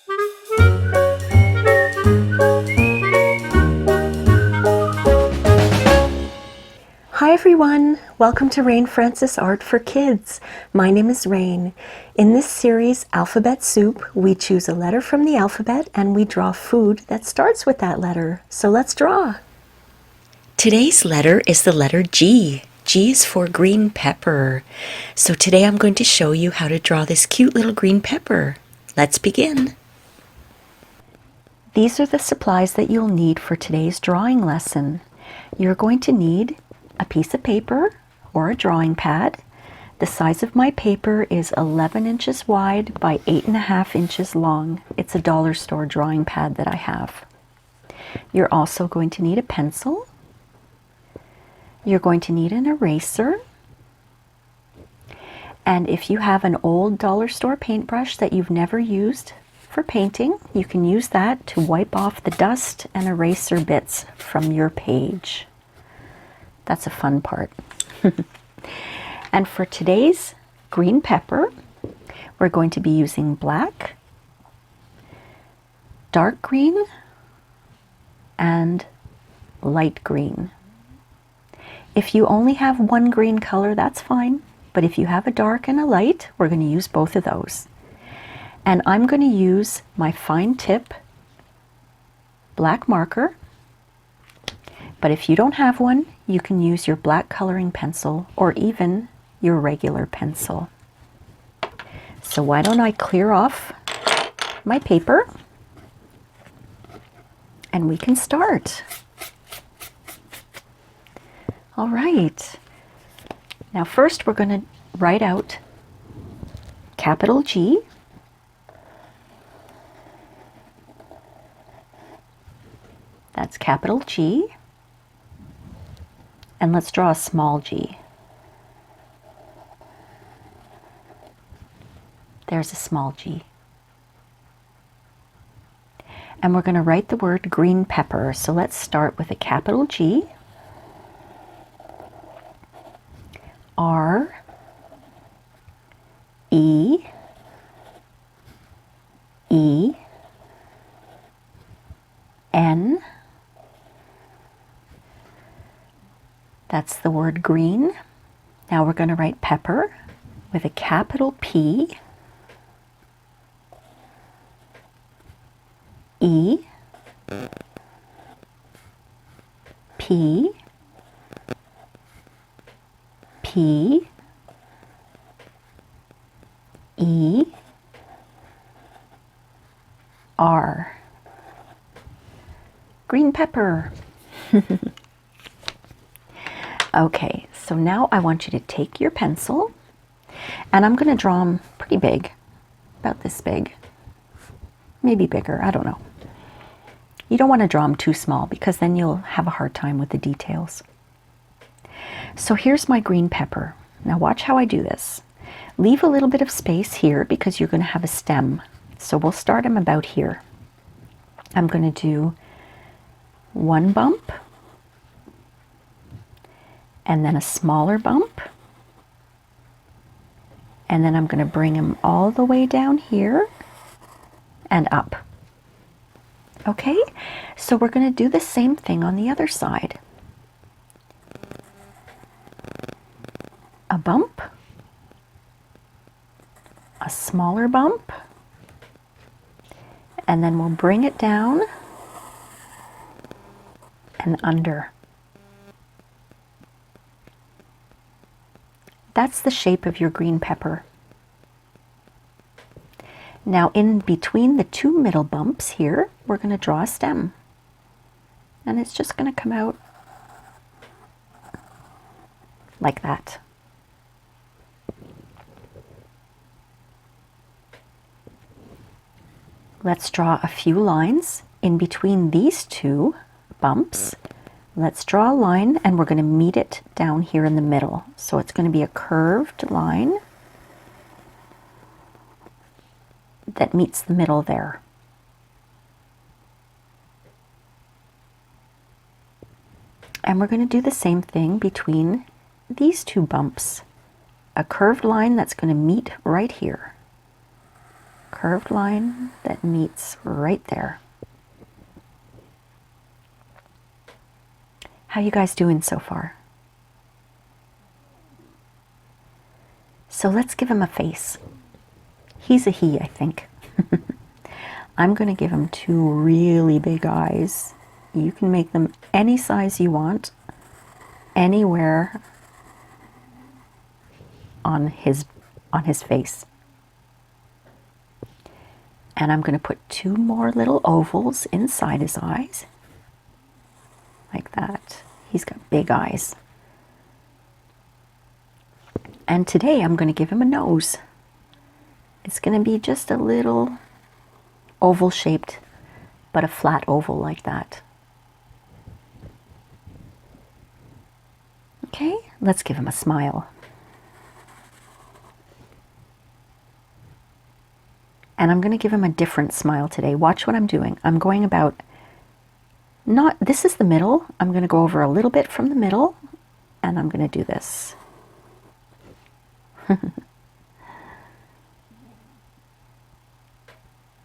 Hi everyone! Welcome to Rain Francis Art for Kids. My name is Rain. In this series, Alphabet Soup, we choose a letter from the alphabet and we draw food that starts with that letter. So let's draw. Today's letter is the letter G. G is for green pepper. So today I'm going to show you how to draw this cute little green pepper. Let's begin. These are the supplies that you'll need for today's drawing lesson. You're going to need a piece of paper or a drawing pad. The size of my paper is 11 inches wide by 8.5 inches long. It's a dollar store drawing pad that I have. You're also going to need a pencil. You're going to need an eraser. And if you have an old dollar store paintbrush that you've never used for painting, you can use that to wipe off the dust and eraser bits from your page. That's a fun part. And for today's green pepper, we're going to be using black, dark green, and light green. If you only have one green color, that's fine. But if you have a dark and a light, we're going to use both of those. And I'm going to use my fine tip black marker. But if you don't have one, you can use your black coloring pencil or even your regular pencil. So why don't I clear off my paper and we can start. All right. Now first we're going to write out capital G. That's capital G. And let's draw a small g. There's a small g. And we're going to write the word green pepper. So let's start with a capital G. R. E. E. N. That's the word green. Now we're going to write pepper with a capital P, E, P, P, E, R. Green pepper. Okay, so now I want you to take your pencil, and I'm going to draw them pretty big, about this big, maybe bigger, I don't know. You don't want to draw them too small because then you'll have a hard time with the details. So here's my green pepper. Now watch how I do this. Leave a little bit of space here because you're going to have a stem. So we'll start them about here. I'm going to do one bump, and then a smaller bump, and then I'm going to bring them all the way down here and up. Okay, so we're going to do the same thing on the other side. A bump, a smaller bump, and then we'll bring it down and under. That's the shape of your green pepper. Now in between the two middle bumps here, we're going to draw a stem. And it's just going to come out like that. Let's draw a few lines in between these two bumps. Let's draw a line and we're going to meet it down here in the middle. So it's going to be a curved line that meets the middle there. And we're going to do the same thing between these two bumps. A curved line that's going to meet right here. curved line that meets right there. How you guys doing so far? So let's give him a face. He's a he, I think. I'm going to give him two really big eyes. You can make them any size you want, anywhere on his face. And I'm going to put two more little ovals inside his eyes, like that. He's got big eyes. And today I'm going to give him a nose. It's going to be just a little oval shaped, but a flat oval like that. Okay, let's give him a smile. And I'm going to give him a different smile today. Watch what I'm doing. I'm going about, this is the middle. I'm going to go over a little bit from the middle, and I'm going to do this.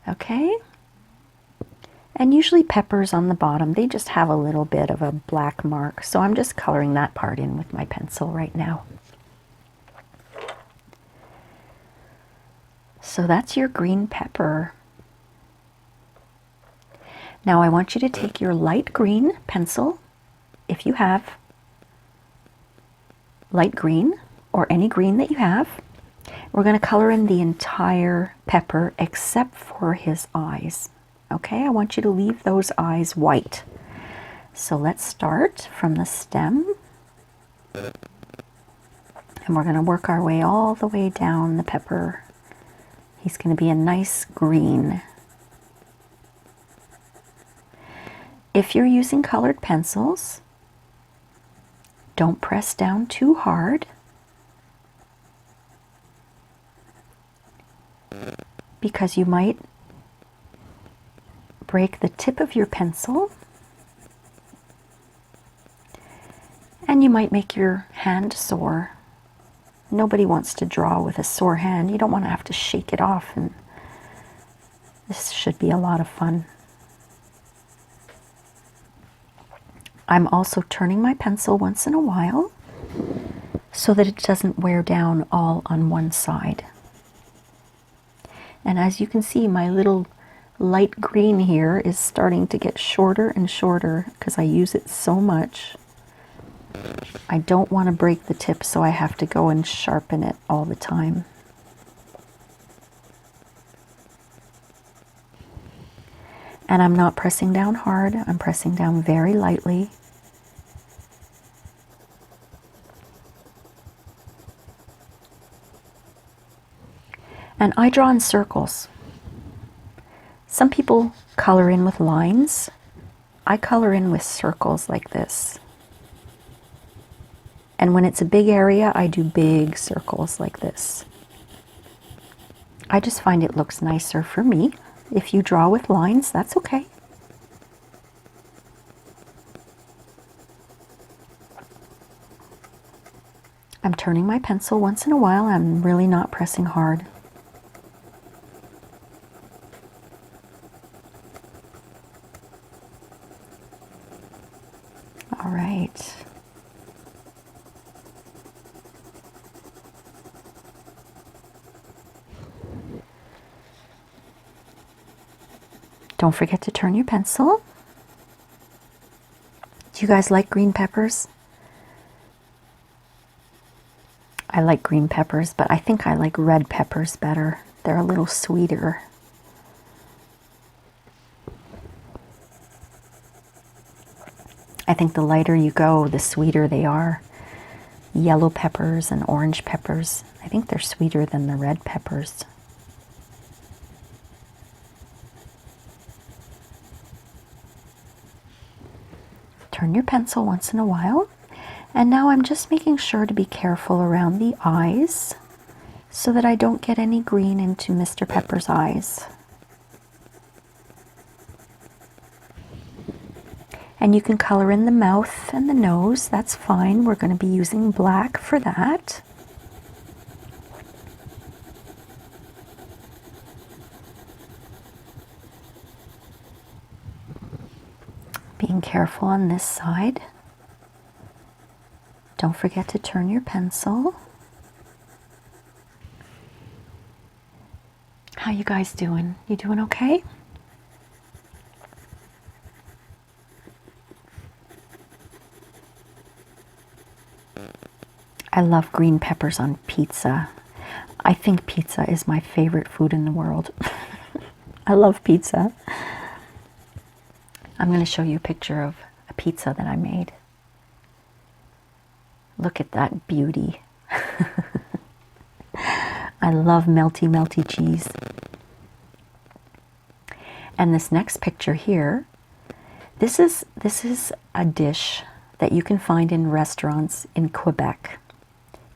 Okay. And usually peppers on the bottom, they just have a little bit of a black mark. So I'm just coloring that part in with my pencil right now. So that's your green pepper. Now I want you to take your light green pencil, if you have light green or any green that you have. We're going to color in the entire pepper except for his eyes. Okay, I want you to leave those eyes white. So let's start from the stem. And we're going to work our way all the way down the pepper. He's going to be a nice green. If you're using colored pencils, don't press down too hard, because you might break the tip of your pencil and you might make your hand sore. Nobody wants to draw with a sore hand. You don't want to have to shake it off, and this should be a lot of fun. I'm also turning my pencil once in a while so that it doesn't wear down all on one side. And as you can see, my little light green here is starting to get shorter and shorter because I use it so much. I don't want to break the tip, so I have to go and sharpen it all the time. And I'm not pressing down hard, I'm pressing down very lightly. And I draw in circles. Some people color in with lines. I color in with circles like this. And when it's a big area, I do big circles like this. I just find it looks nicer for me. If you draw with lines, that's okay. I'm turning my pencil once in a while. I'm really not pressing hard. All right. Don't forget to turn your pencil. Do you guys like green peppers? I like green peppers, but I think I like red peppers better. They're a little sweeter. I think the lighter you go, the sweeter they are. Yellow peppers and orange peppers, I think they're sweeter than the red peppers. Turn your pencil once in a while. And now I'm just making sure to be careful around the eyes so that I don't get any green into Mr. Pepper's eyes. And you can color in the mouth and the nose, that's fine. We're going to be using black for that. Being careful on this side. Don't forget to turn your pencil. How you guys doing? You doing okay? I love green peppers on pizza. I think pizza is my favorite food in the world. I love pizza. I'm going to show you a picture of a pizza that I made. Look at that beauty. I love melty, melty cheese. And this next picture here, this is a dish that you can find in restaurants in Quebec.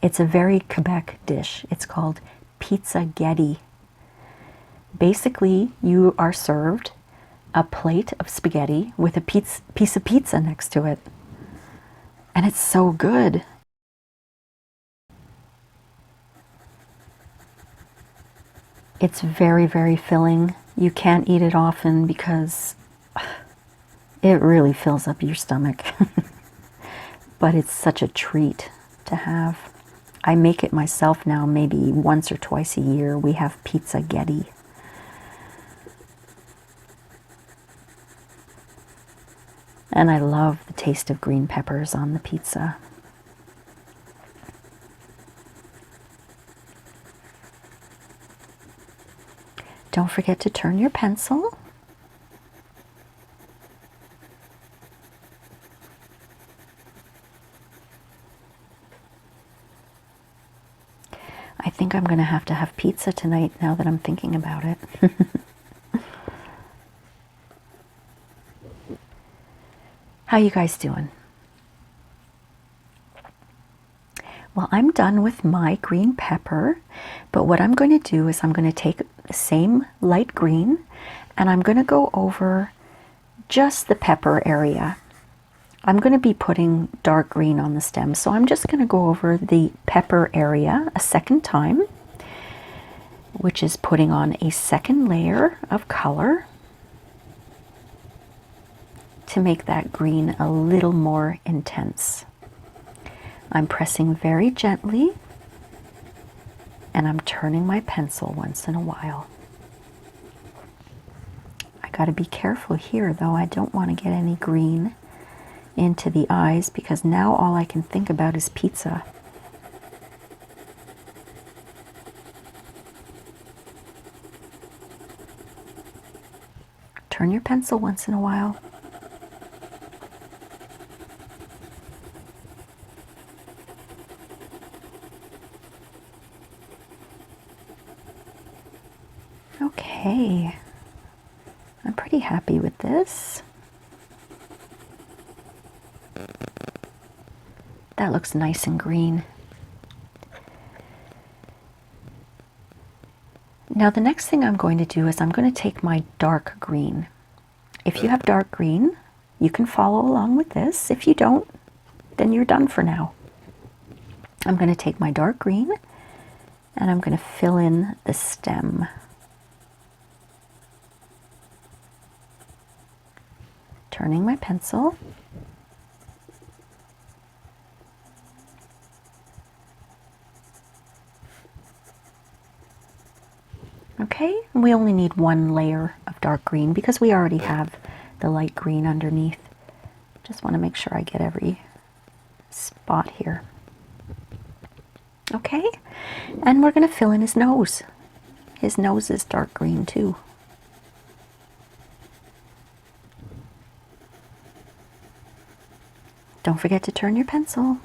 It's a very Quebec dish. It's called pizza-getti. Basically, you are served a plate of spaghetti with a piece of pizza next to it. And it's so good. It's very, very filling. You can't eat it often because it really fills up your stomach. But it's such a treat to have. I make it myself now, maybe once or twice a year. We have pizza-getti. And I love the taste of green peppers on the pizza. Don't forget to turn your pencil. I think I'm going to have pizza tonight now that I'm thinking about it. How you guys doing? Well, I'm done with my green pepper, but what I'm going to do is I'm going to take the same light green and I'm going to go over just the pepper area. I'm going to be putting dark green on the stem, so I'm just going to go over the pepper area a second time, which is putting on a second layer of color to make that green a little more intense. I'm pressing very gently and I'm turning my pencil once in a while. I got to be careful here though. I don't want to get any green into the eyes because now all I can think about is pizza. Turn your pencil once in a while. Okay, I'm pretty happy with this. That looks nice and green. Now the next thing I'm going to do is I'm going to take my dark green. If you have dark green, you can follow along with this. If you don't, then you're done for now. I'm going to take my dark green and I'm going to fill in the stem. Turning my pencil. Okay, we only need one layer of dark green because we already have the light green underneath. Just want to make sure I get every spot here. Okay, and we're going to fill in his nose. His nose is dark green too. Don't forget to turn your pencil.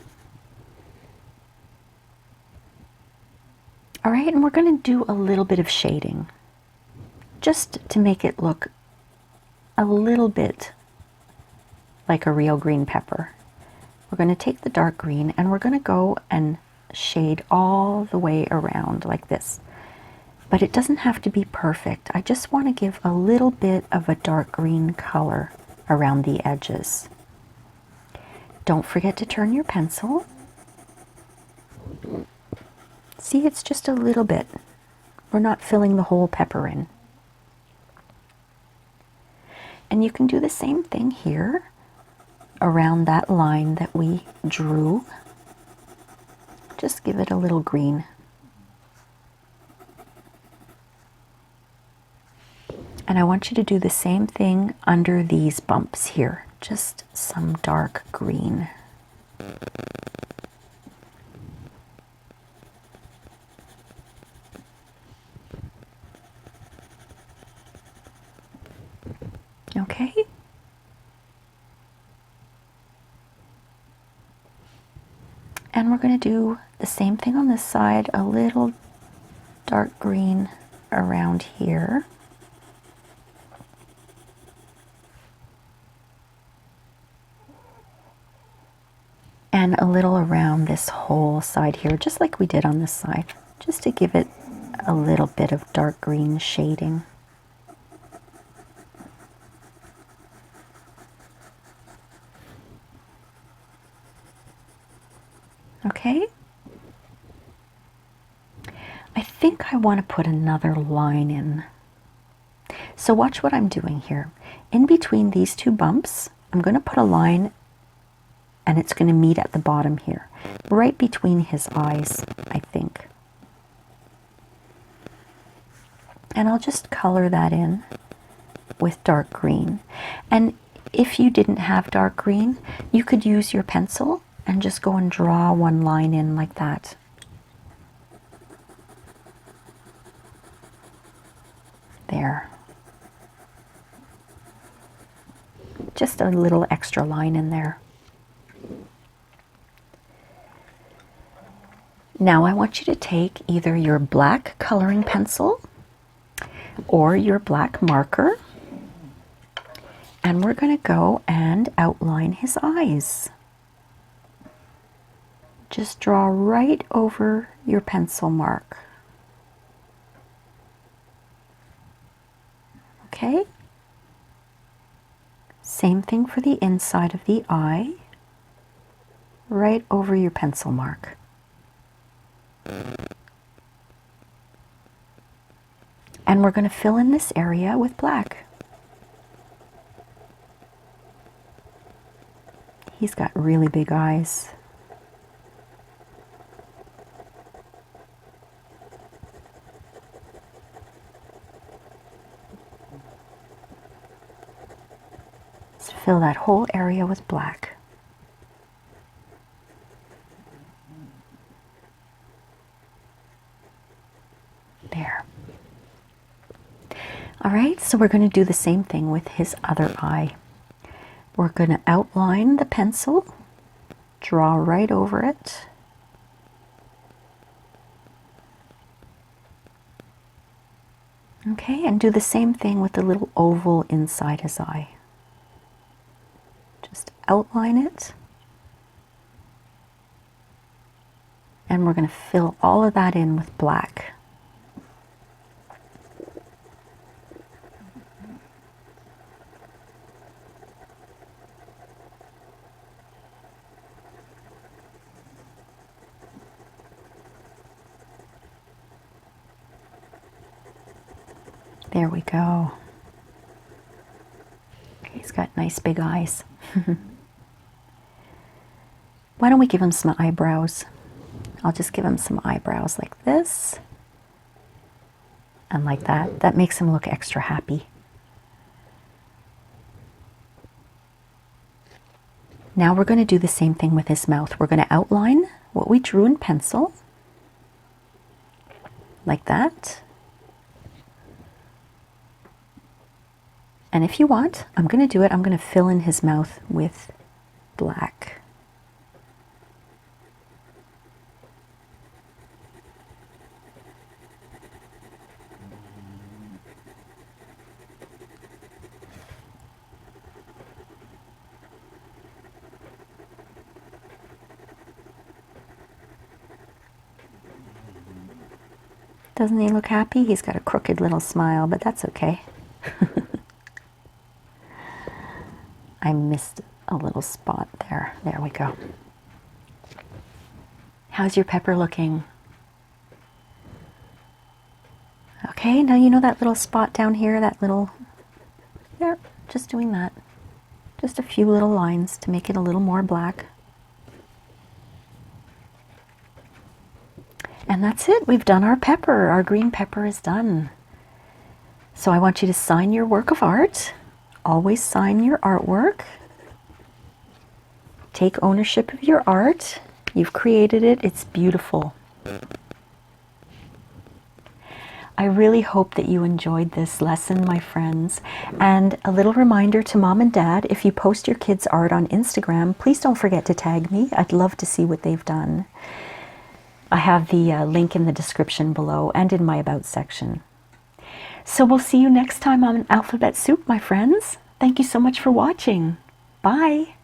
All right, and we're going to do a little bit of shading, just to make it look a little bit like a real green pepper. We're going to take the dark green and we're going to go and shade all the way around like this. But it doesn't have to be perfect. I just want to give a little bit of a dark green color around the edges. Don't forget to turn your pencil. See, it's just a little bit. We're not filling the whole pepper in. And you can do the same thing here around that line that we drew. Just give it a little green. And I want you to do the same thing under these bumps here. Just some dark green. Okay? And we're going to do the same thing on this side, a little dark green around here. And a little around this whole side here, just like we did on this side, just to give it a little bit of dark green shading. Okay? I think I want to put another line in. So watch what I'm doing here. In between these two bumps, I'm going to put a line, and it's going to meet at the bottom here, right between his eyes, I think. And I'll just color that in with dark green. And if you didn't have dark green, you could use your pencil and just go and draw one line in like that. There. Just a little extra line in there. Now I want you to take either your black coloring pencil or your black marker, and we're going to go and outline his eyes. Just draw right over your pencil mark. Okay? Same thing for the inside of the eye, right over your pencil mark. And we're going to fill in this area with black. He's got really big eyes. Let's fill that whole area with black. There. All right, so we're going to do the same thing with his other eye. We're going to outline the pencil, draw right over it. Okay, and do the same thing with the little oval inside his eye. Just outline it. And we're going to fill all of that in with black. There we go. He's got nice big eyes. Why don't we give him some eyebrows? I'll just give him some eyebrows like this and like that. That makes him look extra happy. Now we're going to do the same thing with his mouth. We're going to outline what we drew in pencil, like that. And if you want, I'm going to do it. I'm going to fill in his mouth with black. Doesn't he look happy? He's got a crooked little smile, but that's okay. I missed a little spot there. There we go. How's your pepper looking? Okay, now you know that little spot down here, that little, there, just doing that. Just a few little lines to make it a little more black. And that's it. We've done our pepper. Our green pepper is done. So I want you to sign your work of art. Always sign your artwork. Take ownership of your art. You've created it. It's beautiful. I really hope that you enjoyed this lesson, my friends. And a little reminder to mom and dad, if you post your kids' art on Instagram, please don't forget to tag me. I'd love to see what they've done. I have the link in the description below and in my About section. So we'll see you next time on Alphabet Soup, my friends. Thank you so much for watching. Bye.